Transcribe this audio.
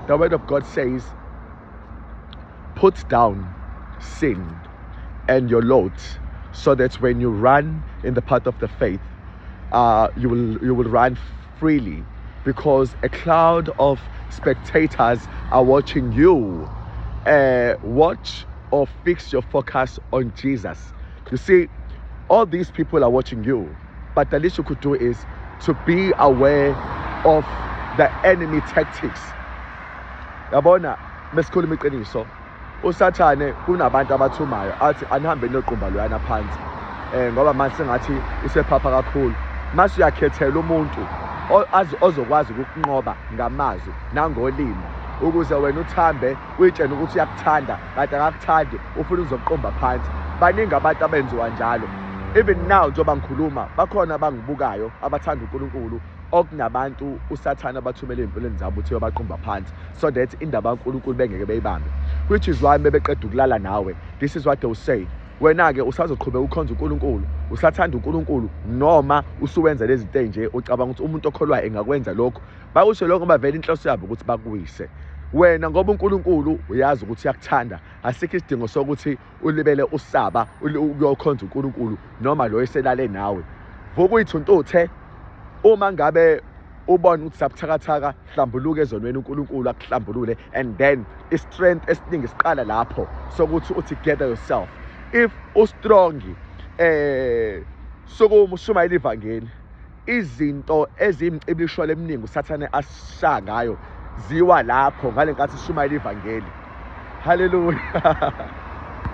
The word of God says, put down sin and your load, so that when you run in the path of the faith, you will run freely, because a cloud of spectators are watching you. Watch or fix your focus on Jesus. You see, all these people are watching you, but the least you could do is to be aware of the enemy tactics. Yabona, mesikhuluma iqiniso, usathane kunabantu abathumayo athi anihambe noqumba loyana phansi, ngoba manje sengathi isephapha kakhulu. Mase uyakhethela umuntu ozokwazi ukukunqoba ngamazwi nangolimi, ukuze wena uthambe uyitshene ukuthi uyakuthanda kanti akakuthandi, ufuna ukuzoqumba phansi. Baningi abantu abenziwa njalo. Even now njengoba ngikhuluma, bakhona abangibukayo abathanda uNkulunkulu, okunabantu usathane abathumela empilweni zabo ukuthi baqumba phansi, so that indaba kaNkulunkulu bengeke beyibambe. Which is why bebeqeda ukulala nawe, this is what they will say, wena ke usazoqhubeka ukhonza uNkulunkulu, usathanda uNkulunkulu, noma usuwenza lezi zinto nje ucabanga ukuthi umuntu okholwayo engakwenza lokho. Bakusho lokho ngoba vele inhloso yabo ukuthi bakuwise. Wena ngoba uNkulunkulu uyazi ukuthi uyakuthanda, asikho isidingo sokuthi ulibele usaba ukuyokhonza uNkulunkulu noma lo eselale nawe. Vuka uyithuntuthe, uma ngabe ubona ukuthi sabuthakathaka, hlambuluka ezonweni uNkulunkulu akuhlambulule, and then i-strength esiningi siqala lapho sokuthi uthi-gather yourself. If u-strong sokuma ushumayela ivangeli, izinto eziyimicibisholo eminingi usathane asisha ngayo ziwa lapho ngale nkathi sishumayela ivangeli. Hallelujah.